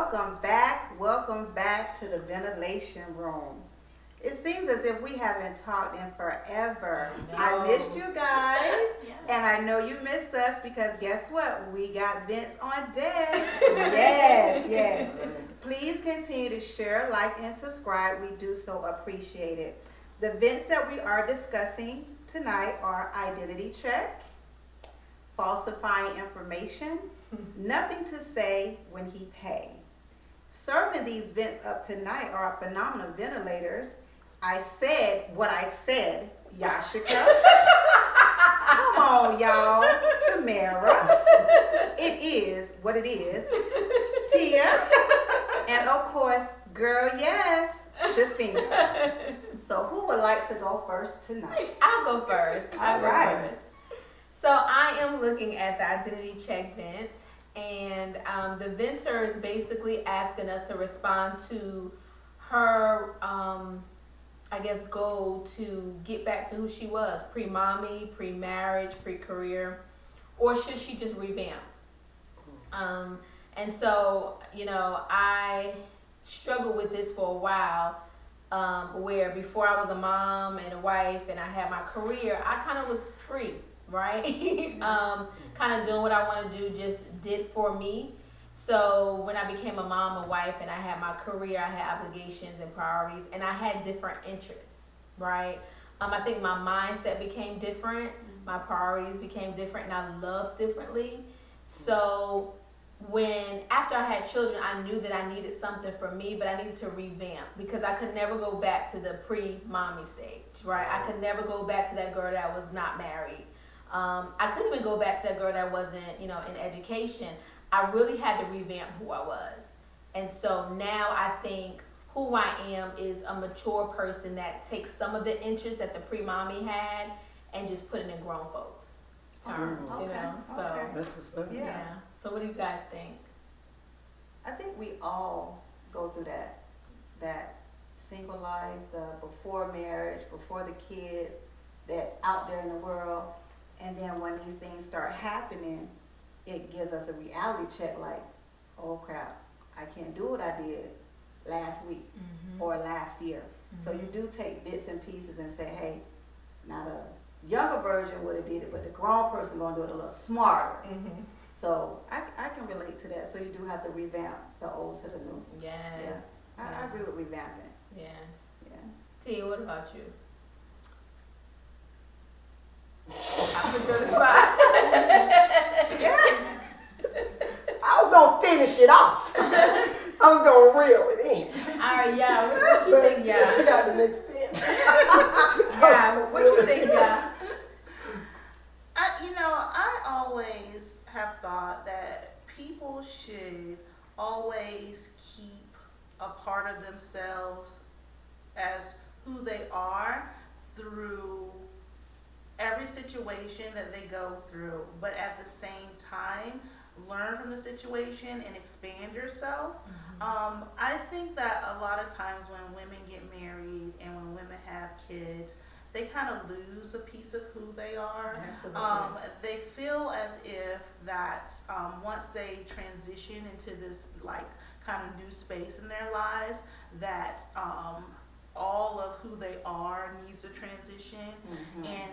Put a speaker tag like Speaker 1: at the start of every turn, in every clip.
Speaker 1: Welcome back to the ventilation room. It seems as if we haven't talked in forever. I missed you guys, and I know you missed us because guess what? We got Vince on deck. Yes. Please continue to share, like, and subscribe. We do so appreciate it. The events that we are discussing tonight are identity check, falsifying information, nothing to say when he pay. Serving these vents up tonight are our phenomenal ventilators. I said what I said, Yashika. Come on, y'all. Tamara. It is what it is. Tia. And of course, girl, yes, Shafina. So who would like to go first tonight?
Speaker 2: I'll go first.
Speaker 1: All right.
Speaker 2: So I am looking at the identity check vent, and the venter is basically asking us to respond to her, goal to get back to who she was, pre-mommy, pre-marriage, pre-career, or should she just revamp? And so, I struggled with this for a while, where before I was a mom and a wife and I had my career, I kind of was free. Right? Kind of doing what I want to do, just did for me. So when I became a mom and wife and I had my career, I had obligations and priorities, and I had different interests, right? I think my mindset became different, my priorities became different, and I loved differently. So after I had children, I knew that I needed something for me, but I needed to revamp because I could never go back to the pre-mommy stage, right? I could never go back to that girl that was not married. I couldn't even go back to that girl that wasn't, in education. I really had to revamp who I was. And so now I think who I am is a mature person that takes some of the interests that the pre-mommy had and just put it in grown folks terms, So,
Speaker 1: Okay.
Speaker 2: yeah. So what do you guys think?
Speaker 1: I think we all go through that single life, the before marriage, before the kids, that out there in the world. And then when these things start happening, it gives us a reality check like, oh crap, I can't do what I did last week or last year. So you do take bits and pieces and say, hey, now the younger version would have did it, but the grown person going to do it a little smarter. So I can relate to that. So you do have to revamp the old to the new.
Speaker 2: Yes.
Speaker 1: I agree with revamping.
Speaker 2: Yes.
Speaker 1: Yeah.
Speaker 2: Tia, what about you? I put you on the spot.
Speaker 3: I was gonna finish it off. I was gonna reel it in.
Speaker 2: All right, yeah. What you think, yeah?
Speaker 3: She got the next pen.
Speaker 2: Yeah. What you think, yeah?
Speaker 4: I always have thought that people should always keep a part of themselves as who they are through every situation that they go through, but at the same time learn from the situation and expand yourself. I think that a lot of times when women get married and when women have kids, they kind of lose a piece of who they are.
Speaker 2: Absolutely.
Speaker 4: They feel as if that once they transition into this kind of new space in their lives, that all of who they are needs to transition, and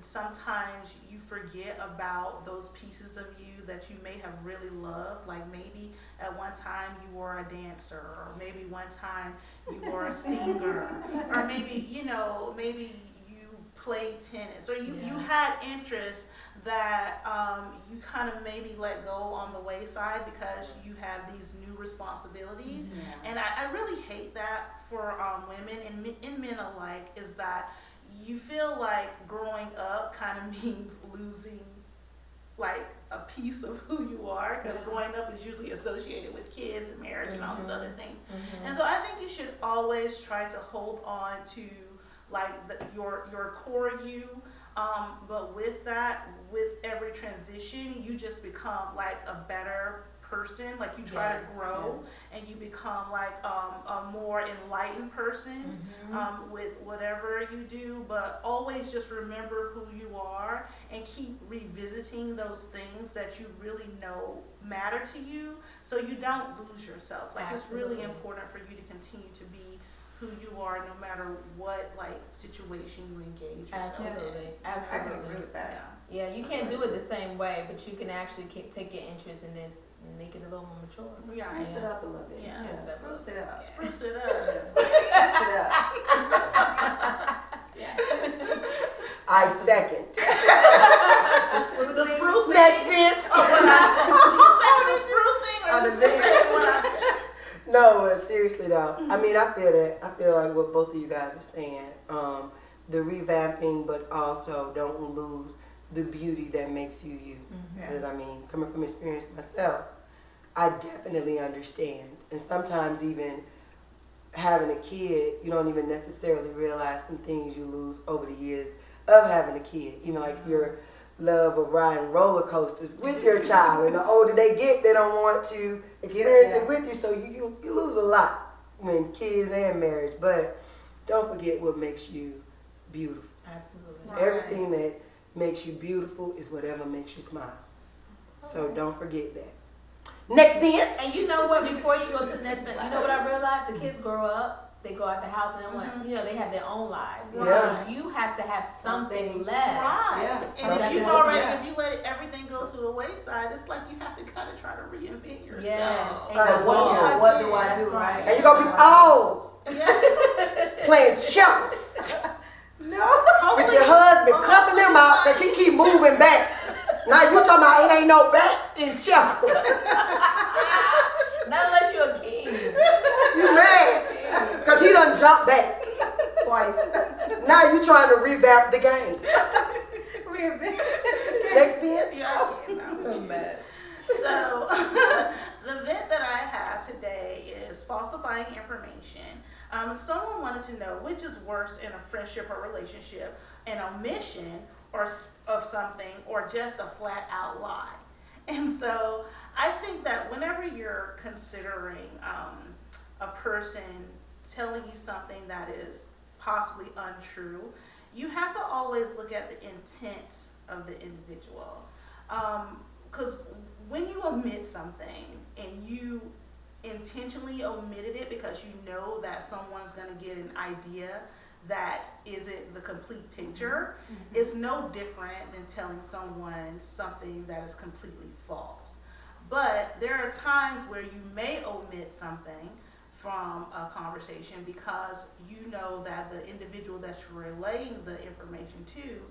Speaker 4: sometimes you forget about those pieces of you that you may have really loved. Like maybe at one time you were a dancer, or maybe one time you were a singer, or maybe maybe you played tennis, or you had interests that you kind of maybe let go on the wayside because you have these new responsibilities. And I really hate that for women and men alike, is that you feel like growing up kind of means losing like a piece of who you are, because growing up is usually associated with kids and marriage and all these other things. And so I think you should always try to hold on to like your core you. But with that, with every transition, you just become like a better person, like you try
Speaker 2: Yes.
Speaker 4: to grow and you become like a more enlightened person with whatever you do, but always just remember who you are and keep revisiting those things that you really know matter to you so you don't lose yourself. Like it's really
Speaker 2: Absolutely.
Speaker 4: important for you to continue to be who you are no matter what like situation you engage yourself
Speaker 2: Absolutely.
Speaker 4: in.
Speaker 1: I can agree
Speaker 2: Absolutely.
Speaker 1: with that.
Speaker 2: Yeah, you can't do it the same way, but you can actually take your interest in this and make it a little more mature.
Speaker 4: Yeah.
Speaker 1: Spruce it up a little bit.
Speaker 4: Yeah.
Speaker 1: Spruce it up.
Speaker 4: Spruce it up.
Speaker 1: Spruce it up.
Speaker 3: I second.
Speaker 1: The
Speaker 4: The sprucing.
Speaker 3: Next bitch.
Speaker 4: Oh, what I said. Did you say the sprucing or
Speaker 1: Oh,
Speaker 4: the
Speaker 1: the
Speaker 4: sprucing? What I said.
Speaker 3: No, but seriously though, I mean, I feel that. I feel like what both of you guys are saying. The revamping, but also don't lose the beauty that makes you you. Because I mean, coming from experience myself, I definitely understand. And sometimes even having a kid, you don't even necessarily realize some things you lose over the years of having a kid. Even like your love of riding roller coasters with your child. And the older they get, they don't want to experience it with you. So you lose a lot when kids and marriage. But don't forget what makes you beautiful.
Speaker 2: Absolutely.
Speaker 4: Right.
Speaker 3: Everything that makes you beautiful is whatever makes you smile. So don't forget that. Next Vince.
Speaker 2: And you know what? Before you go to the next one, you know what I realized? The kids grow up, they go out the house, and then when, you know, they have their own lives.
Speaker 3: Yeah.
Speaker 2: So you have to have something left.
Speaker 4: Right.
Speaker 1: Yeah.
Speaker 4: And if
Speaker 2: Something
Speaker 4: you
Speaker 2: else,
Speaker 4: already,
Speaker 1: yeah.
Speaker 4: if you let everything go to the wayside, it's like you have to kind of try to reinvent yourself.
Speaker 2: Yes. And
Speaker 3: Like,
Speaker 2: go
Speaker 3: what
Speaker 2: on.
Speaker 3: do
Speaker 1: what do I
Speaker 2: That's
Speaker 1: do?
Speaker 2: right.
Speaker 3: And you're going to be old
Speaker 4: Yeah.
Speaker 3: playing checkers
Speaker 1: No.
Speaker 3: with your husband cussing him out because he keep moving back. Now you talking about it ain't no backs in checkers.
Speaker 2: Not unless you're a king.
Speaker 3: You mad because he done jumped back.
Speaker 1: Twice.
Speaker 3: Now you trying to revamp the game. Next Vince.
Speaker 4: Yeah, I can't now.
Speaker 2: So bad.
Speaker 4: So, the event that I have today is falsifying information. Someone wanted to know which is worse in a friendship or relationship, an omission of something or just a flat out lie. And so, I think that whenever you're considering a person telling you something that is possibly untrue, you have to always look at the intent of the individual. Because when you omit something and you intentionally omitted it because you know that someone's going to get an idea that isn't the complete picture, it's no different than telling someone something that is completely false. But there are times where you may omit something from a conversation because you know that the individual that you're relaying the information to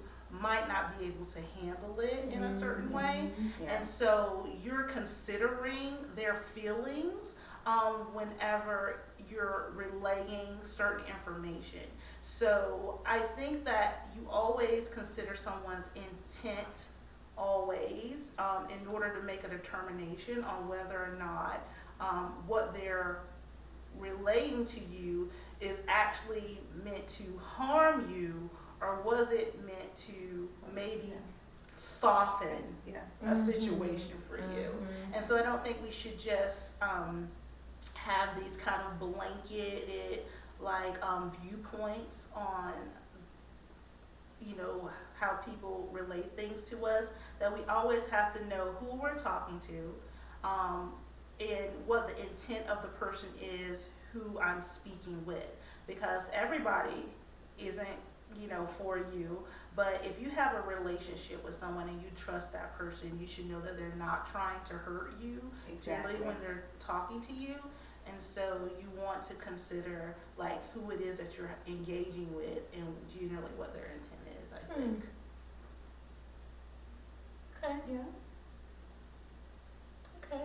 Speaker 4: might not be able to handle it in a certain way.
Speaker 1: Yeah.
Speaker 4: And so you're considering their feelings whenever you're relaying certain information. So I think that you always consider someone's intent always in order to make a determination on whether or not what they're relaying to you is actually meant to harm you, or was it meant to maybe soften a situation for you. And so I don't think we should just have these kind of blanketed like viewpoints on how people relate things to us, that we always have to know who we're talking to and what the intent of the person is who I'm speaking with, because everybody isn't for you. But if you have a relationship with someone and you trust that person, you should know that they're not trying to hurt you,
Speaker 1: Exactly.
Speaker 4: generally when they're talking to you. And so you want to consider like who it is that you're engaging with and generally what their intent is, I think.
Speaker 2: Okay.
Speaker 1: Yeah.
Speaker 2: Okay.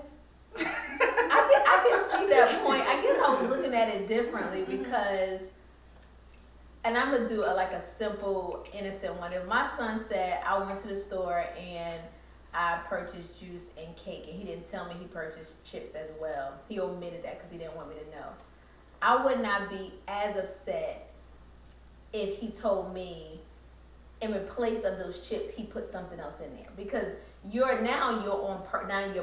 Speaker 2: I can see that point. I guess I was looking at it differently because, and I'm gonna do a simple, innocent one. If my son said I went to the store and I purchased juice and cake, and he didn't tell me he purchased chips as well, he omitted that because he didn't want me to know, I would not be as upset if he told me in place of those chips he put something else in there, because you're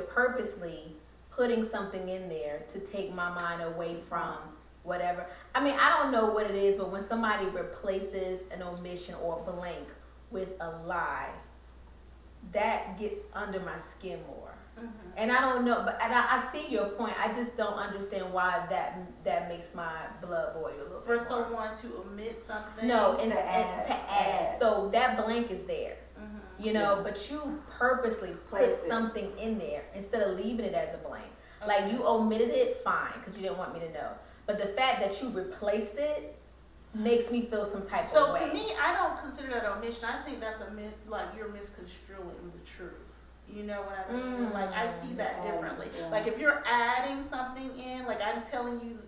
Speaker 2: purposely putting something in there to take my mind away from whatever. I mean, I don't know what it is, but when somebody replaces an omission or a blank with a lie, that gets under my skin more. And I don't know, but I see your point. I just don't understand why that makes my blood boil a little
Speaker 4: For
Speaker 2: bit more.
Speaker 4: someone to omit something.
Speaker 2: No, and
Speaker 1: To
Speaker 2: to
Speaker 1: add.
Speaker 2: add. So that blank is there, you know, but you purposely
Speaker 1: Place
Speaker 2: put
Speaker 1: it.
Speaker 2: something in there instead of leaving it as a blank. Like you omitted it, fine, because you didn't want me to know. But the fact that you replaced it makes me feel some type
Speaker 4: So
Speaker 2: of way.
Speaker 4: to me, I don't consider that omission. I think that's a like you're misconstruing the truth. You know what I mean? Like I see that differently.
Speaker 1: Yeah.
Speaker 4: Like if you're adding something in, like I'm telling you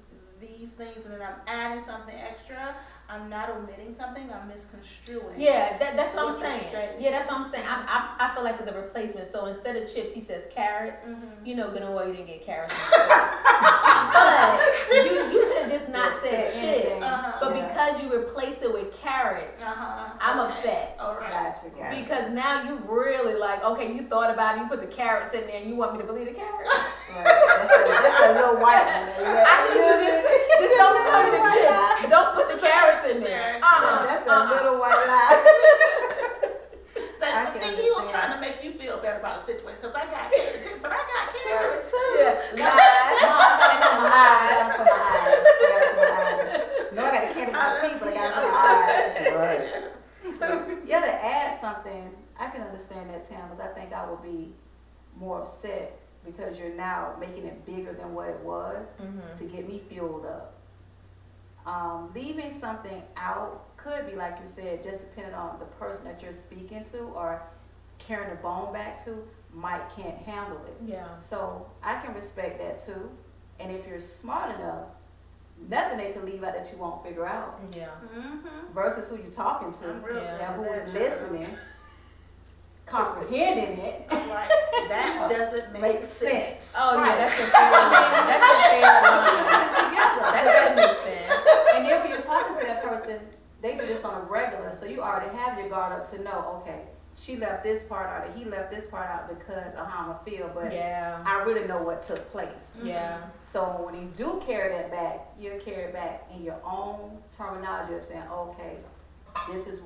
Speaker 4: these things and then I'm adding something extra, I'm not omitting something, I'm misconstruing.
Speaker 2: Yeah, that's what I'm
Speaker 4: what you're
Speaker 2: saying.
Speaker 4: saying.
Speaker 2: Yeah, that's what I'm saying. I feel like it's a replacement. So instead of chips, he says carrots. You know, good and well, you didn't get carrots. But you could have just not said chips. But because you replaced it with carrots, I'm upset.
Speaker 4: All right.
Speaker 1: Gotcha.
Speaker 2: Because now you really like, okay, you thought about it, you put the carrots in there, and you want me to believe the carrots?
Speaker 1: Right. That's a little white one.
Speaker 2: I need you just don't tell me the chips. Don't put the carrots in there.
Speaker 1: That's a little white lie. I can
Speaker 4: See, he was
Speaker 1: understand.
Speaker 4: trying to make you feel better about the situation because I got carrots too, but I got carrots too.
Speaker 2: Yeah, lies.
Speaker 1: Lies for my eyes. No, I got a candy for my teeth, but I got it for my eyes.
Speaker 3: Right.
Speaker 1: Yeah, to add something, I can understand that, Tam, because I think I would be more upset because you're now making it bigger than what it was to get me fueled up. Leaving something out could be, like you said, just depending on the person that you're speaking to or carrying the bone back to, might can't handle it.
Speaker 2: Yeah.
Speaker 1: So I can respect that too. And if you're smart enough, nothing they can leave out that you won't figure out.
Speaker 2: Yeah.
Speaker 1: Versus who you're talking to
Speaker 4: I'm real
Speaker 2: Yeah.
Speaker 4: glad
Speaker 1: and
Speaker 4: that
Speaker 1: who's
Speaker 4: you-
Speaker 1: listening, comprehending it.
Speaker 4: I'm like, that doesn't make
Speaker 1: Makes
Speaker 4: sense.
Speaker 1: sense.
Speaker 2: Oh, yeah,
Speaker 1: Right.
Speaker 2: that's a fair line. That's a fair line.
Speaker 1: Together.
Speaker 2: That doesn't make sense.
Speaker 1: And then when you're talking to that person, they do this on a regular, so you already have your guard up to know, okay, she left this part out, or he left this part out because of how I feel, but
Speaker 2: Yeah.
Speaker 1: I really know what took place.
Speaker 2: Yeah.
Speaker 1: So when you do carry that back, you'll carry it back in your own terminology of saying, okay, this is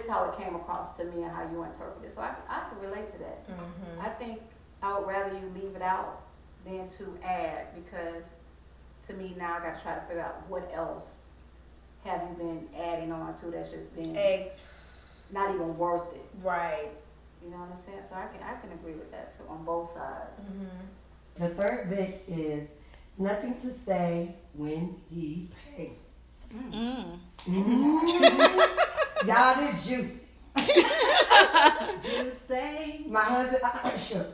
Speaker 1: how it came across to me and how you interpret it. So I can relate to that. I think I would rather you leave it out than to add, because to me now I got to try to figure out what else have you been adding on to that's just been
Speaker 2: Eggs.
Speaker 1: not even worth it.
Speaker 2: Right.
Speaker 1: You know what I'm saying? So I can agree with that too on both sides.
Speaker 3: The third bit is nothing to say when he pays. Y'all did juicy.
Speaker 1: Juicy.
Speaker 3: My husband, sure.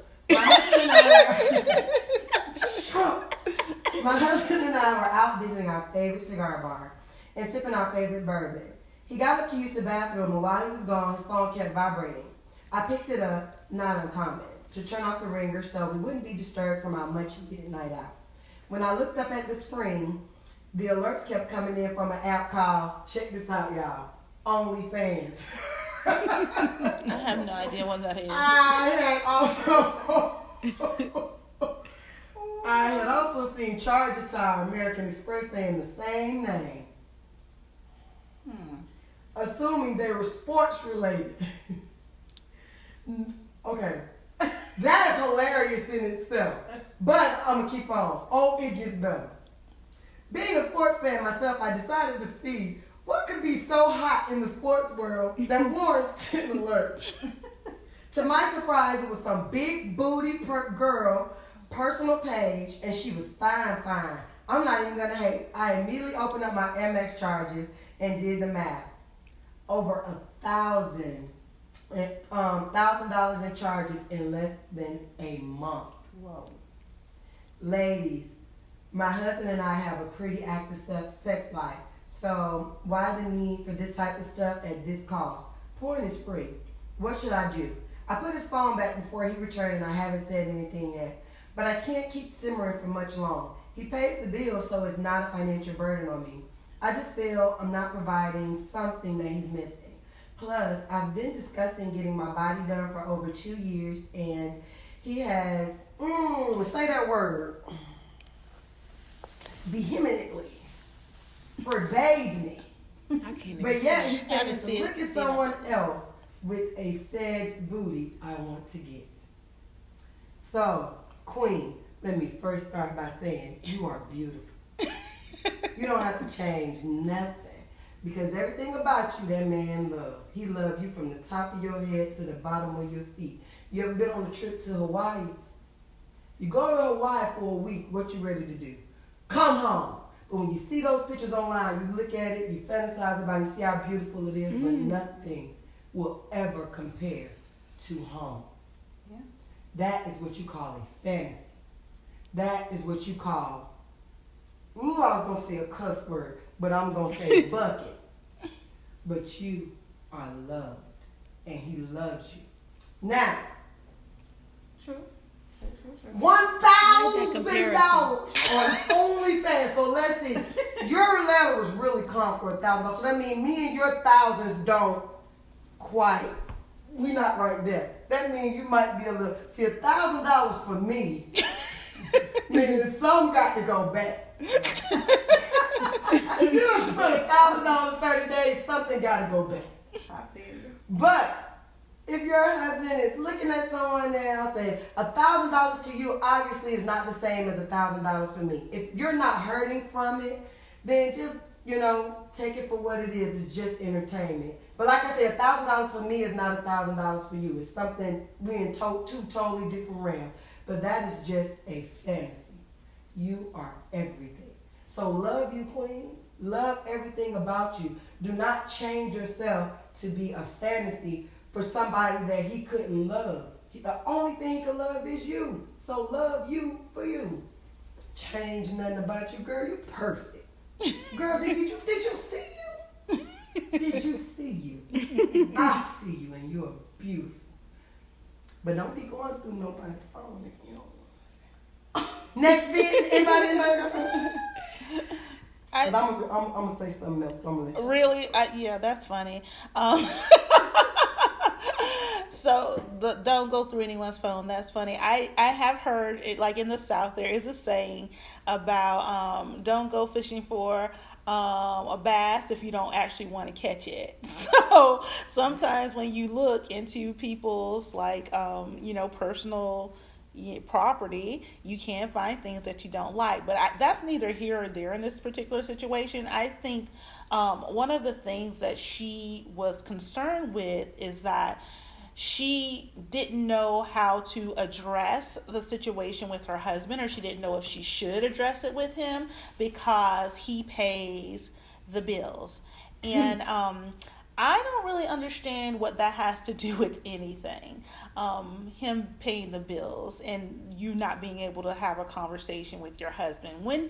Speaker 3: My husband and I were out visiting our favorite cigar bar and sipping our favorite bourbon. He got up to use the bathroom, and while he was gone, his phone kept vibrating. I picked it up, not uncommon, to turn off the ringer so we wouldn't be disturbed from our much-needed night out. When I looked up at the screen, the alerts kept coming in from an app called, check this out, y'all, OnlyFans.
Speaker 5: I have no idea what that is.
Speaker 3: I had also seen charges to our American Express saying the same name. Assuming they were sports related. Okay. That is hilarious in itself. But I'm going to keep on. Oh, it gets better. Being a sports fan myself, I decided to see what could be so hot in the sports world that warrants an alert. To my surprise, it was some big booty girl personal page, and she was fine. I'm not even gonna hate. I immediately opened up my Amex charges and did the math. Over $1,000 in charges in less than a month.
Speaker 1: Whoa.
Speaker 3: Ladies, my husband and I have a pretty active sex life, so why the need for this type of stuff at this cost? Porn is free. What should I do? I put his phone back before he returned, and I haven't said anything yet. But I can't keep simmering for much long. He pays the bill, so it's not a financial burden on me. I just feel I'm not providing something that he's missing. Plus, I've been discussing getting my body done for over 2 years, and he has Say that word. Vehemently. Forbade me.
Speaker 5: I can't
Speaker 3: But
Speaker 5: even
Speaker 3: yet
Speaker 5: say
Speaker 3: you
Speaker 5: it. I
Speaker 3: said
Speaker 5: didn't
Speaker 3: to
Speaker 5: see
Speaker 3: look
Speaker 5: it.
Speaker 3: at someone else with a said booty I want to get. So, Queen, let me first start by saying you are beautiful. You don't have to change nothing. Because everything about you, that man loved. He loved you from the top of your head to the bottom of your feet. You ever been on a trip to Hawaii? You go to Hawaii for a week, what you ready to do? Come home. But when you see those pictures online, you look at it, you fantasize about it, you see how beautiful it is, but nothing will ever compare to home.
Speaker 5: Yeah.
Speaker 3: That is what you call a fantasy. That is what you call, I was going to say a cuss word, but I'm going to say bucket. But you are loved, and he loves you. Now, $1,000 on OnlyFans. So let's see. Your letter was really calm for $1,000. So that means me and your thousands don't quite. We not right there. That means you might be a little. See, $1,000 for me means some got to go back. If you don't spend $1,000 in 30 days, something got to go back. But if your husband is looking at someone else and $1,000 to you obviously is not the same as $1,000 for me. If you're not hurting from it, then just, take it for what it is. It's just entertainment. But like I said, $1,000 for me is not $1,000 for you. It's something, we're in two totally different realms. But that is just a fantasy. You are everything. So love you, Queen. Love everything about you. Do not change yourself to be a fantasy for somebody that he couldn't love. The only thing he can love is you. So love you for you. Change nothing about you, girl. You're perfect. Girl, did you see you? Did you see you? I see you, and you're beautiful. But don't be going through nobody's phone if you don't want to. Next bitch. Anybody got something? I'm gonna say something else. I'm gonna let you.
Speaker 5: Really? Yeah, that's funny. So don't go through anyone's phone. That's funny. I have heard it, like in the South, there is a saying about don't go fishing for a bass if you don't actually want to catch it. So sometimes when you look into people's personal property, you can find things that you don't like. But that's neither here or there in this particular situation. I think one of the things that she was concerned with is that she didn't know how to address the situation with her husband, or she didn't know if she should address it with him because he pays the bills. And I don't really understand what that has to do with anything. Him paying the bills and you not being able to have a conversation with your husband. When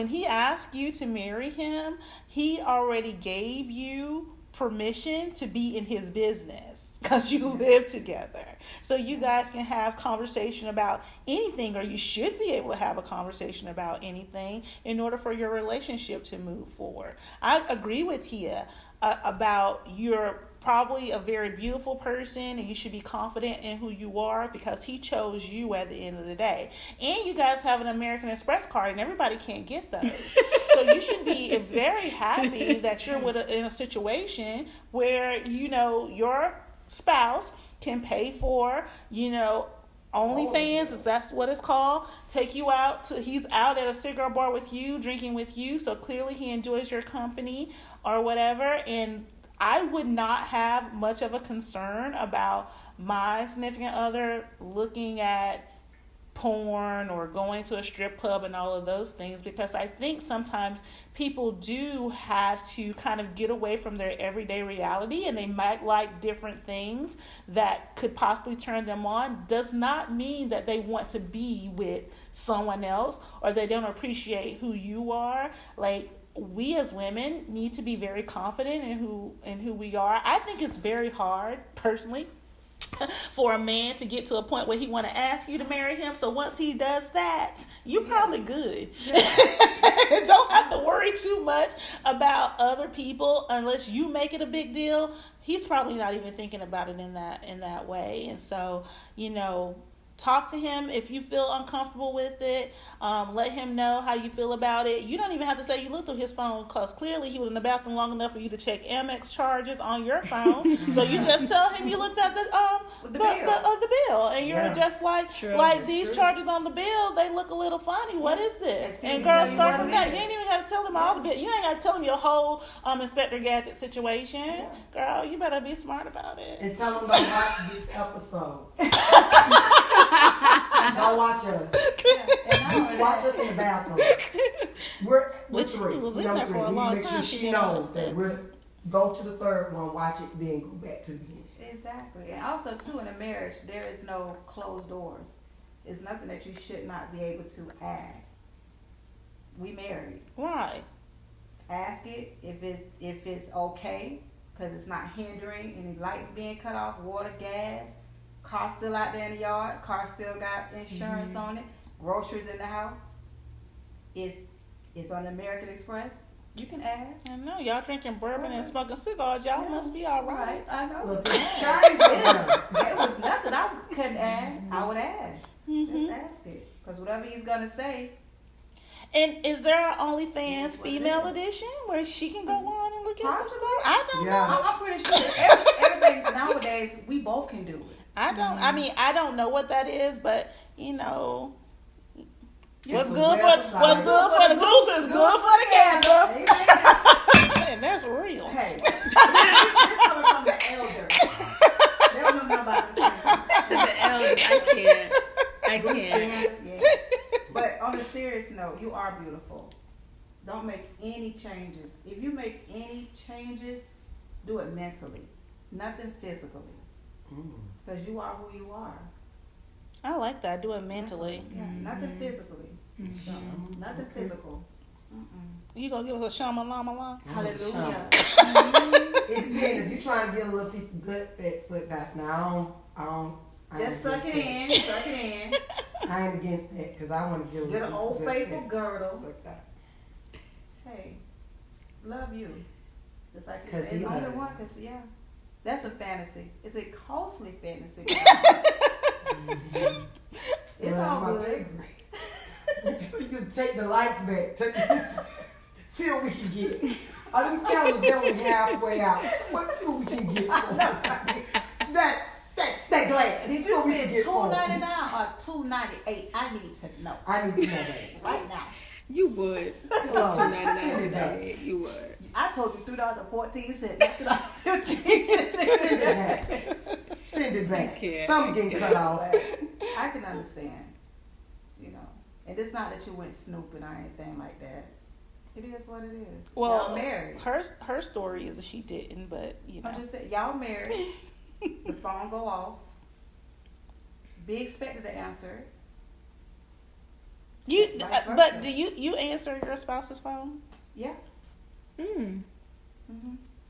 Speaker 5: he asked you to marry him, he already gave you permission to be in his business because you live together. So you guys can have conversation about anything, or you should be able to have a conversation about anything in order for your relationship to move forward. I agree with Tia about you're probably a very beautiful person and you should be confident in who you are because he chose you at the end of the day. And you guys have an American Express card and everybody can't get those. So you should be very happy that you're in a situation where, your spouse can pay for, OnlyFans, is that's what it's called, take you out he's out at a cigar bar with you, drinking with you, so clearly he enjoys your company or whatever. And I would not have much of a concern about my significant other looking at porn or going to a strip club and all of those things, because I think sometimes people do have to kind of get away from their everyday reality, and they might like different things that could possibly turn them on. Does not mean that they want to be with someone else or they don't appreciate who you are. Like, we as women need to be very confident in who we are. I think it's very hard, personally, for a man to get to a point where he want to ask you to marry him. So once he does that, you're probably good. Don't have to worry too much about other people unless you make it a big deal. He's probably not even thinking about it in that way. And so, talk to him if you feel uncomfortable with it. Let him know how you feel about it. You don't even have to say you looked through his phone, because clearly he was in the bathroom long enough for you to check Amex charges on your phone. So you just tell him you looked at the bill, and you're just like, these charges on the bill, they look a little funny. What is this? And girls start from that. You ain't even got to tell him all the bill. You ain't got to tell him your whole Inspector Gadget situation. Yeah. Girl, you better be smart about it.
Speaker 3: And tell him don't watch this episode. Don't watch us. Watch us in the bathroom. We're three.
Speaker 5: She was in there for a long time.
Speaker 3: She knows that we're go to the third one, watch it, then go back to the beginning.
Speaker 1: Exactly. And also too, in a marriage, there is no closed doors. It's nothing that you should not be able to ask. We married.
Speaker 5: Right.
Speaker 1: Ask it if it's okay, because it's not hindering any lights being cut off, water, gas. Car still out there in the yard. Car still got insurance on it. Groceries in the house. It's on American Express. You can ask.
Speaker 5: I know y'all drinking bourbon and smoking cigars. Y'all must be all right.
Speaker 1: I know.
Speaker 3: Look,
Speaker 1: There was nothing I couldn't ask. I would ask. Just ask it, because whatever he's gonna say.
Speaker 5: And is there an OnlyFans female edition where she can go on and look at some stuff? I don't know.
Speaker 1: I'm pretty sure everything nowadays we both can do it.
Speaker 5: I don't. I mean, I don't know what that is, but what's good for the goose is good for the gander. And that's real.
Speaker 1: Hey, this coming from the elders. They don't know about this.
Speaker 2: To the elders, I can't.
Speaker 1: Yeah. But on a serious note, you are beautiful. Don't make any changes. If you make any changes, do it mentally, nothing physically. Because you are who you are.
Speaker 5: I like that. Do it mentally.
Speaker 1: Yeah, nothing physically. Nothing physical.
Speaker 5: You gonna give us a shama lama la?
Speaker 1: Hallelujah.
Speaker 3: It depends. If you're trying to get a little piece of gut fat slipped out, now I don't.
Speaker 1: Just suck it in. Suck it in.
Speaker 3: I ain't against that, because I want to get a little
Speaker 1: Get an Old Faithful girdle.
Speaker 3: sucked out.
Speaker 1: Hey, love you. Just like you
Speaker 3: 'Cause
Speaker 1: said,
Speaker 3: he
Speaker 1: it's only
Speaker 3: love
Speaker 1: one. Cause that's a fantasy. It's a costly fantasy. It's all good.
Speaker 3: So you can take the lights back. See what we can get. All them candles that we halfway out. See what we can get. That glass.
Speaker 1: Did you spend $2.99 or $2.98? I need to know.
Speaker 3: I need to know that.
Speaker 1: Right now.
Speaker 2: You would. $2.99 today. You would.
Speaker 1: I told you $3.14.
Speaker 3: Send it back.
Speaker 2: Okay.
Speaker 3: Some getting cut off.
Speaker 1: I can understand. And it's not that you went snooping or anything like that. It is what it is.
Speaker 5: Well,
Speaker 1: y'all married.
Speaker 5: Her story is that she didn't, but
Speaker 1: I'm just saying, y'all married. The phone go off. Be expected to answer it.
Speaker 5: But do you answer your spouse's phone?
Speaker 1: Yeah.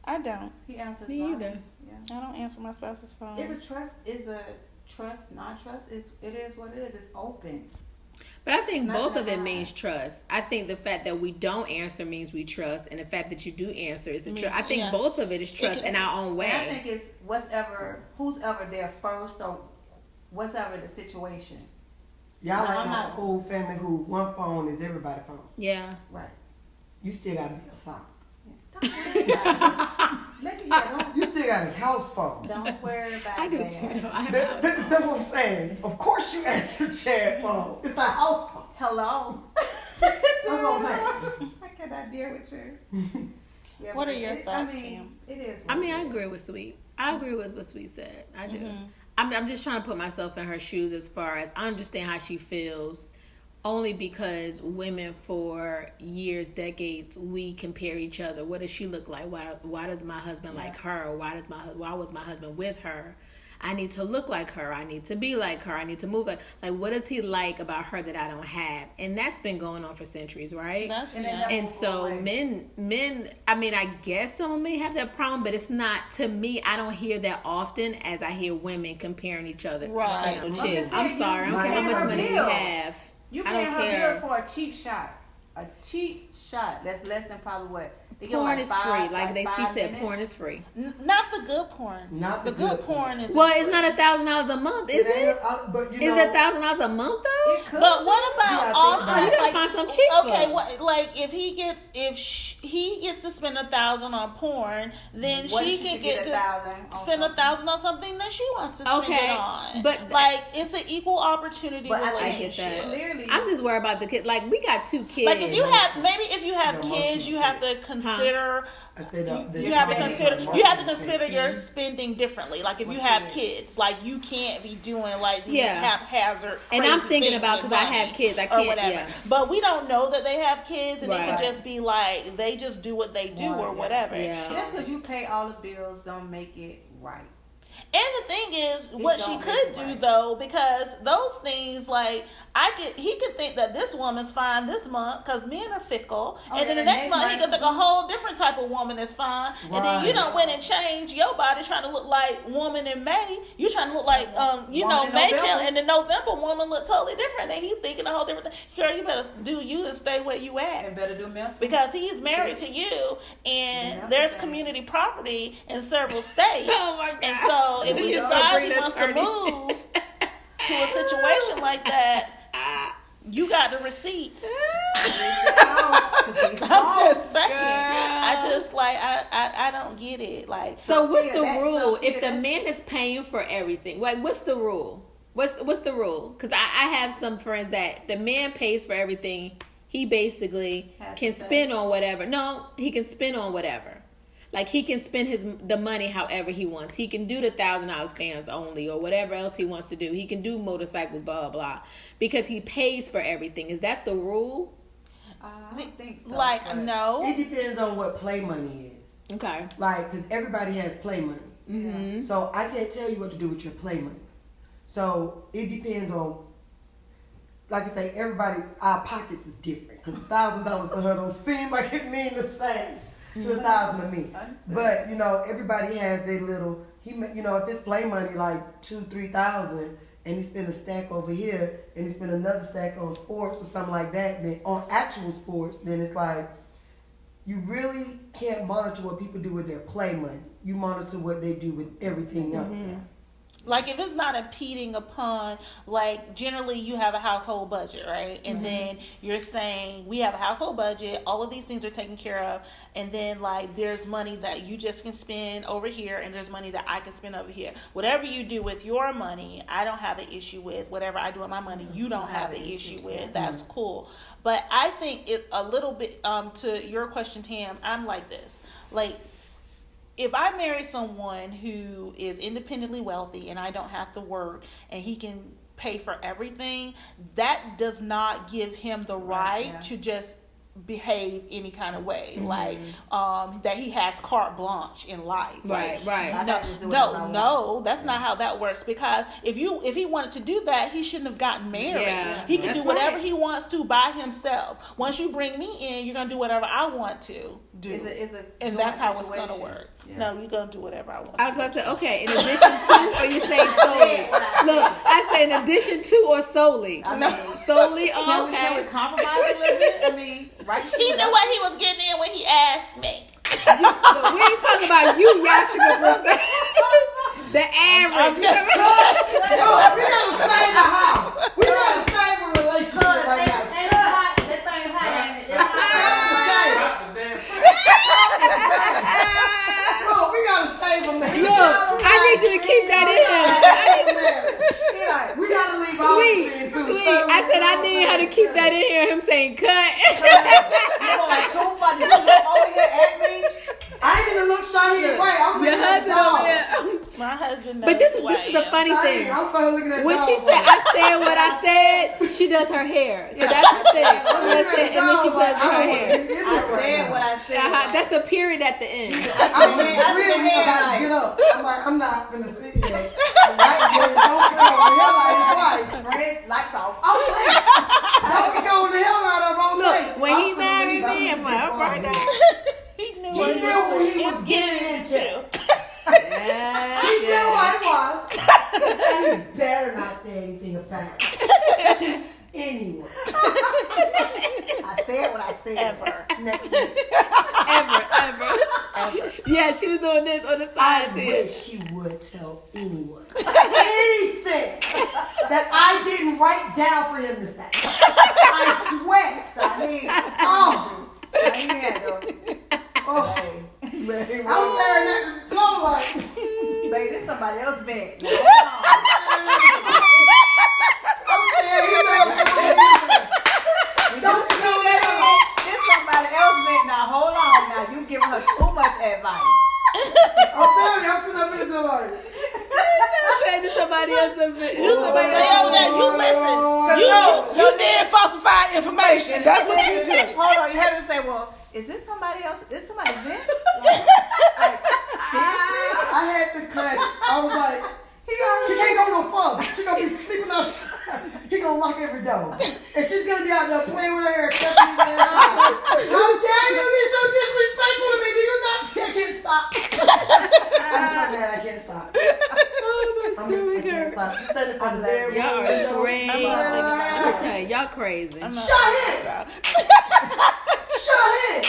Speaker 5: I don't.
Speaker 1: He answers
Speaker 2: Me
Speaker 1: mine.
Speaker 2: either.
Speaker 1: Yeah.
Speaker 5: I don't answer my spouse's phone.
Speaker 1: Is a trust, non-trust? It is what it is. It's open.
Speaker 2: But I think
Speaker 1: Nothing
Speaker 2: both of it
Speaker 1: to
Speaker 2: means
Speaker 1: hide.
Speaker 2: trust. I think the fact that we don't answer means we trust, and the fact that you do answer is a trust. I think
Speaker 5: Yeah.
Speaker 2: both of it is trust in our own way.
Speaker 1: And I think it's who's ever there first, or whatever the situation.
Speaker 3: Y'all
Speaker 1: No,
Speaker 3: like
Speaker 1: I'm
Speaker 3: my
Speaker 1: not.
Speaker 3: whole family who one phone is everybody's phone.
Speaker 2: Yeah.
Speaker 1: Right.
Speaker 3: You still got to be a son.
Speaker 1: Don't worry about it.
Speaker 3: You still got a house phone.
Speaker 1: Don't worry about
Speaker 2: I do
Speaker 1: that.
Speaker 2: too. though. I have
Speaker 3: That's
Speaker 2: a house
Speaker 3: what I'm saying. Of course you answer Chad's phone. It's my house phone.
Speaker 1: Hello.
Speaker 3: That's what I'm saying.
Speaker 1: I cannot deal with you. Yeah,
Speaker 5: What
Speaker 1: but
Speaker 5: are your thoughts, Sam?
Speaker 1: It is.
Speaker 2: I mean,
Speaker 1: what
Speaker 2: I
Speaker 1: it
Speaker 2: agree
Speaker 1: is.
Speaker 2: with Sweet. I agree with what Sweet said. I do. I'm just trying to put myself in her shoes as far as I understand how she feels, only because women for years, decades, we compare each other. What does she look like? Why does my husband like her? Why was my husband with her? I need to look like her. I need to be like her. I need to move like what does he like about her that I don't have? And that's been going on for centuries, right? And so men, I mean, I guess someone may have that problem, but it's not, to me, I don't hear that often as I hear women comparing each other.
Speaker 5: Right.
Speaker 2: You know, chicks, I'm sorry, I don't care how much money you have.
Speaker 1: You
Speaker 2: I
Speaker 1: paying
Speaker 2: don't
Speaker 1: her
Speaker 2: care.
Speaker 1: bills for a cheap shot.
Speaker 6: a cheap shot that's less than probably what? They get
Speaker 2: Porn
Speaker 6: like
Speaker 2: is
Speaker 6: five,
Speaker 2: free. Like she
Speaker 6: 5
Speaker 2: said,
Speaker 6: minutes.
Speaker 2: porn is free.
Speaker 5: Not the good porn.
Speaker 3: Not
Speaker 5: the good porn is.
Speaker 2: Well, it's not $1,000 a month, is it?
Speaker 3: But you
Speaker 2: Is
Speaker 3: know,
Speaker 2: it $1,000 a month though?
Speaker 6: It could
Speaker 5: But what
Speaker 3: Yeah,
Speaker 5: about
Speaker 3: I think
Speaker 5: also
Speaker 3: so.
Speaker 2: You gotta
Speaker 5: like
Speaker 2: find some cheaper.
Speaker 5: okay, what like if he gets to spend $1,000 on porn, then
Speaker 1: What
Speaker 5: she
Speaker 1: if
Speaker 5: can
Speaker 1: could
Speaker 5: get to
Speaker 1: 1,000 on
Speaker 5: spend
Speaker 1: something?
Speaker 5: $1,000 on something that she wants to spend
Speaker 2: Okay,
Speaker 5: it on.
Speaker 2: but-
Speaker 5: like it's an equal opportunity
Speaker 1: But I get
Speaker 5: relationship.
Speaker 2: that.
Speaker 1: Clearly,
Speaker 2: I'm just worried about the kid. Like we got 2 kids.
Speaker 5: Like if you have
Speaker 3: No,
Speaker 5: kids, you have to consider.
Speaker 3: I said
Speaker 5: You have to consider your spending differently. Like if you have kids, like you can't be doing like these
Speaker 2: Yeah.
Speaker 5: haphazard.
Speaker 2: And I'm
Speaker 5: crazy
Speaker 2: thinking
Speaker 5: things
Speaker 2: about
Speaker 5: with
Speaker 2: because I
Speaker 5: money
Speaker 2: have kids. I
Speaker 5: or
Speaker 2: can't.
Speaker 5: whatever.
Speaker 2: Yeah.
Speaker 5: But we don't know that they have kids, and it
Speaker 2: Right.
Speaker 5: could just be like they just do what they do or whatever.
Speaker 2: Yeah.
Speaker 6: Just because you pay all the bills don't make it right.
Speaker 5: And the thing is, what she
Speaker 6: don't
Speaker 5: could
Speaker 6: make it
Speaker 5: do
Speaker 6: right.
Speaker 5: though, because those things like he could think that this woman's fine this month because men are fickle,
Speaker 6: Oh,
Speaker 5: and then
Speaker 6: yeah,
Speaker 5: the next month he
Speaker 6: month-
Speaker 5: could think a whole different type of woman is fine, and then you
Speaker 3: Right.
Speaker 5: don't went and change your body trying to look like woman in May. You trying to look like
Speaker 6: Woman in
Speaker 5: May,
Speaker 6: November.
Speaker 5: and the November woman look totally different, and he's thinking a whole different thing. Girl, you better do you and stay where you at.
Speaker 6: And better do mental.
Speaker 5: Because he's married to you, and
Speaker 6: Yeah.
Speaker 5: there's community property in several states.
Speaker 2: Oh my God.
Speaker 5: And so if he
Speaker 2: You
Speaker 5: decides
Speaker 2: bring
Speaker 5: he
Speaker 2: the
Speaker 5: wants to
Speaker 2: attorney.
Speaker 5: move to a situation like that, you got the receipts. I'm just saying. I just like I don't get it. Like
Speaker 2: So what's the
Speaker 1: Tia,
Speaker 2: rule?
Speaker 1: so
Speaker 2: If
Speaker 1: Tia,
Speaker 2: the
Speaker 1: that's-
Speaker 2: man is paying for everything, like what's the rule? What's the rule? Because I have some friends that the man pays for everything. He basically
Speaker 1: Has
Speaker 2: can
Speaker 1: to say.
Speaker 2: spend on whatever. No, he can spend on whatever. Like he can spend the money however he wants. He can do the $1,000 fans only or whatever else he wants to do. He can do motorcycles, blah blah blah, because he pays for everything. Is that the rule?
Speaker 1: I don't think so.
Speaker 5: like
Speaker 1: but-
Speaker 5: no.
Speaker 3: it depends on what play money is.
Speaker 2: Okay.
Speaker 3: Like, because everybody has play money.
Speaker 2: Mm-hmm.
Speaker 3: So I can't tell you what to do with your play money. So it depends on, like I say, everybody, our pockets is different. Because $1,000 to her don't seem like it mean the same to $1,000 to me.
Speaker 1: Understood.
Speaker 3: But you know, everybody has their little. If it's play money like $2,000-3,000, and he spend a stack over here, and he spend another stack on sports or something like that, then on actual sports, then it's like you really can't monitor what people do with their play money. You monitor what they do with everything else.
Speaker 5: Like if it's not impeding upon, like generally you have a household budget, right? And then you're saying we have a household budget, all of these things are taken care of, and then like there's money that you just can spend over here, and there's money that I can spend over here. Whatever you do with your money, I don't have an issue with. Whatever I do with my money, you don't have an issue with. That's cool. But I think it a little bit to your question, Tam, I'm like this. Like if I marry someone who is independently wealthy and I don't have to work and he can pay for everything, that does not give him the right
Speaker 1: yeah.
Speaker 5: to just behave any kind of way, like that he has carte blanche in life.
Speaker 2: Right,
Speaker 5: Like,
Speaker 2: right.
Speaker 1: I can just do whatever I
Speaker 5: no, that's not how that works. Because if he wanted to do that, he shouldn't have gotten married.
Speaker 2: Yeah,
Speaker 5: He can
Speaker 2: that's
Speaker 5: do whatever
Speaker 2: right.
Speaker 5: he wants to by himself. Once you bring me in, you're gonna do whatever I want to do,
Speaker 1: It's a
Speaker 5: and
Speaker 1: joint
Speaker 5: that's how it's
Speaker 1: situation.
Speaker 5: gonna work.
Speaker 1: Yeah.
Speaker 5: No, you're gonna do whatever I want.
Speaker 2: I was about to say, okay, in addition to, or you saying solely? Look, I say in addition to or solely.
Speaker 1: I mean,
Speaker 2: Solely,
Speaker 6: Can we
Speaker 2: okay.
Speaker 6: compromise a little bit? I mean, right?
Speaker 5: He knew what he was getting in when he asked me.
Speaker 2: Look, we ain't talking about you, Yashika Brissett. The average.
Speaker 5: I'm just
Speaker 3: Oh, we gotta save the house. We gotta save a relationship right now.
Speaker 6: That thing hot.
Speaker 3: Bro, we gotta save them.
Speaker 2: Look, I need you to keep that in.
Speaker 3: We gotta leave all
Speaker 2: Sweet,
Speaker 3: this in too.
Speaker 2: sweet. I said I need her to keep that in here. Him saying cut.
Speaker 3: I ain't even look Shaheed right. I'm
Speaker 2: Your
Speaker 3: looking at the
Speaker 2: husband over
Speaker 3: dog.
Speaker 2: there.
Speaker 5: my husband.
Speaker 2: But
Speaker 5: knows
Speaker 2: this
Speaker 5: who
Speaker 2: is
Speaker 5: I
Speaker 2: the
Speaker 5: am.
Speaker 2: funny thing.
Speaker 3: I'm starting looking at
Speaker 2: When
Speaker 3: dog.
Speaker 2: she said I said what I said, she does her hair. So that's the thing. That's it. And then she does her hair.
Speaker 1: I said what I said.
Speaker 2: That's the period at the end.
Speaker 3: I'm just really about to get up. I'm like, I'm not gonna sit here. Right there, don't go on the hell out of his wife.
Speaker 1: Red lights off.
Speaker 3: I'm saying, don't go on the hell out of him.
Speaker 2: Look, when he married me, I'm like, all right now.
Speaker 5: He knew
Speaker 3: He
Speaker 5: what
Speaker 3: knew he
Speaker 5: he
Speaker 3: was
Speaker 5: was getting into.
Speaker 2: Yeah,
Speaker 3: He knew
Speaker 2: yeah.
Speaker 3: what it was. And he better not say anything about it to anyone.
Speaker 1: I
Speaker 7: say it when I say it.
Speaker 3: Ever. Next week.
Speaker 2: ever. Yeah, she was doing this on the side
Speaker 3: I
Speaker 2: too.
Speaker 3: wish you would tell anyone anything that I didn't write down for him to say. I swear.
Speaker 7: I mean,
Speaker 3: Oh,
Speaker 7: I mean, though.
Speaker 3: oh.
Speaker 7: Baby,
Speaker 3: I was staring at the floor like,
Speaker 7: baby, this somebody else bed.
Speaker 3: I'm staring, you know,
Speaker 7: Don't see that. This somebody else bed. Now, hold on. Now, you giving her too much advice.
Speaker 3: I'm telling you, I'm sitting up in the door like,
Speaker 2: Somebody else.
Speaker 3: you listen. You did falsify information. That's what you do.
Speaker 7: Hold on. You have to say, well, is this somebody else? Is somebody bed?
Speaker 3: I had to cut it. I was like, she can't go no further. She gonna be sleeping outside. He gonna lock every door. And she's gonna be out there playing with her hair. How dare you be so disrespectful to me? Do you not see I can't stop? I'm so mad I can't stop. I can't stop. She's standing for the damn
Speaker 2: Y'all
Speaker 3: window.
Speaker 2: are crazy.
Speaker 3: I'm
Speaker 2: Okay, y'all crazy.
Speaker 3: Shut it! Shut it!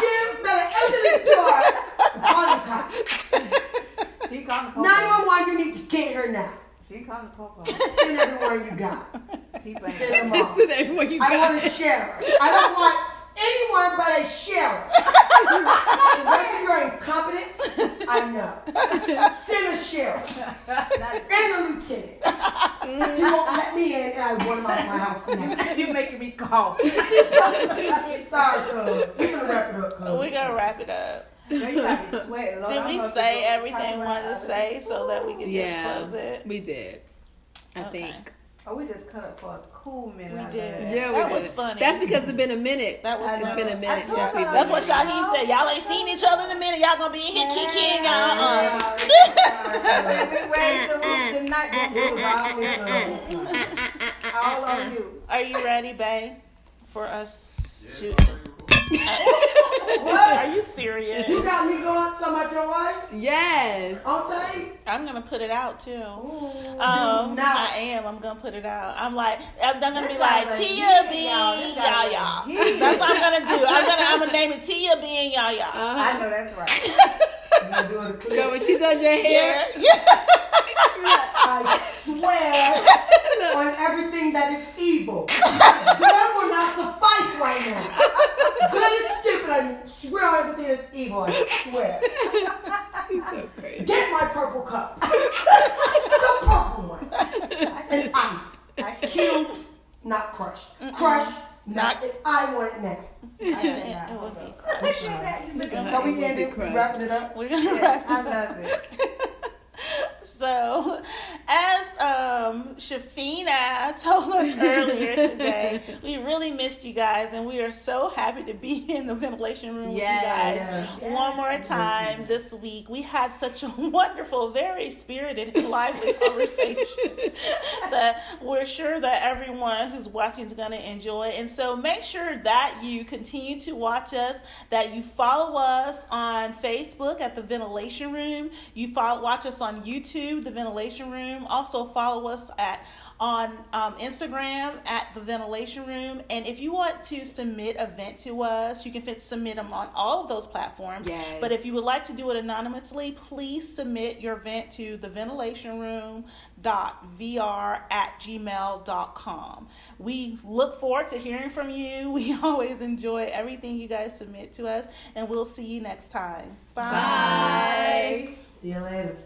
Speaker 3: You better enter this door. Call the cops.
Speaker 7: She called the popo.
Speaker 3: 911, you need to get her now.
Speaker 7: She called the popo.
Speaker 3: Send everyone you got.
Speaker 7: People ain't
Speaker 3: Send them all.
Speaker 2: Listen to everyone you
Speaker 3: I
Speaker 2: got.
Speaker 3: want a sheriff. I don't want anyone but a sheriff. The rest of you are incompetent. I know. Send a sheriff and a lieutenant. You won't let me in, and I want him out of my house now.
Speaker 7: You making me call.
Speaker 3: Sorry, cuz. We're gonna wrap it up, cuz.
Speaker 5: We're gonna wrap it up.
Speaker 7: Girl, you got me sweating. Lord,
Speaker 5: Did
Speaker 7: I'm
Speaker 5: we
Speaker 7: gonna
Speaker 5: say
Speaker 7: go
Speaker 5: everything we
Speaker 7: talk
Speaker 5: wanted to
Speaker 7: about
Speaker 5: say so that we could just
Speaker 2: Yeah,
Speaker 5: close it?
Speaker 2: we did. I
Speaker 5: Okay.
Speaker 2: think.
Speaker 7: Oh, we just cut up for a cool minute.
Speaker 5: We
Speaker 7: I
Speaker 5: did.
Speaker 7: love
Speaker 2: Yeah, we
Speaker 5: That
Speaker 2: did.
Speaker 5: was funny.
Speaker 2: That's because it's been a minute.
Speaker 5: That was
Speaker 7: I
Speaker 2: It's
Speaker 5: funny.
Speaker 7: know.
Speaker 2: been a minute
Speaker 7: I told
Speaker 2: since we've
Speaker 7: her
Speaker 2: been.
Speaker 5: That's what Shaheem said. Y'all ain't seen each other in a minute. Y'all gonna be in here kikiing.
Speaker 7: When we raised the roof tonight, it was all on you.
Speaker 5: Are you ready, babe, for us to?
Speaker 3: What?
Speaker 5: Are you serious?
Speaker 3: You got me going talking about your wife?
Speaker 2: Yes.
Speaker 3: On tape?
Speaker 5: I'm gonna put it out too.
Speaker 3: Do
Speaker 5: I
Speaker 3: not.
Speaker 5: am. I'm gonna put it out. I'm gonna be
Speaker 7: This
Speaker 5: like
Speaker 7: sounds like
Speaker 5: Tia
Speaker 7: he
Speaker 5: B
Speaker 7: and y'all. This sounds
Speaker 5: Yaya.
Speaker 7: like he.
Speaker 5: That's what I'm gonna do. I'm gonna name it Tia B and Yaya.
Speaker 7: I know that's right.
Speaker 3: You gonna do it a clip?
Speaker 2: Girl, when she does your hair,
Speaker 5: Yeah.
Speaker 3: I swear on everything that is evil. Good will not suffice right now. Good is stupid. I swear on everything that's evil. I swear.
Speaker 2: she's so crazy.
Speaker 3: Get my purple cup. The purple one. And ice. Killed, not crushed. Crushed, not. I want it now.
Speaker 5: It would be.
Speaker 7: Appreciate that. You been
Speaker 3: So we ended, we wrapping it up.
Speaker 5: We're gonna
Speaker 7: Yes,
Speaker 5: wrap
Speaker 7: I
Speaker 5: it up.
Speaker 7: love it.
Speaker 5: So, as Shafina told us earlier today, we really missed you guys, and we are so happy to be in the ventilation room with you guys
Speaker 3: Yes.
Speaker 5: one more time this week. We had such a wonderful, very spirited and lively conversation that we're sure that everyone who's watching is going to enjoy. And so make sure that you continue to watch us, that you follow us on Facebook at The Ventilation Room. You watch us on YouTube, The Ventilation Room. Also follow us on Instagram at The Ventilation Room. And if you want to submit a vent to us, you can submit them on all of those platforms.
Speaker 2: Yes.
Speaker 5: But if you would like to do it anonymously, please submit your vent to theventilationroom.vr@gmail.com. We look forward to hearing from you. We always enjoy everything you guys submit to us, and we'll see you next time. Bye.
Speaker 2: Bye.
Speaker 3: See you later.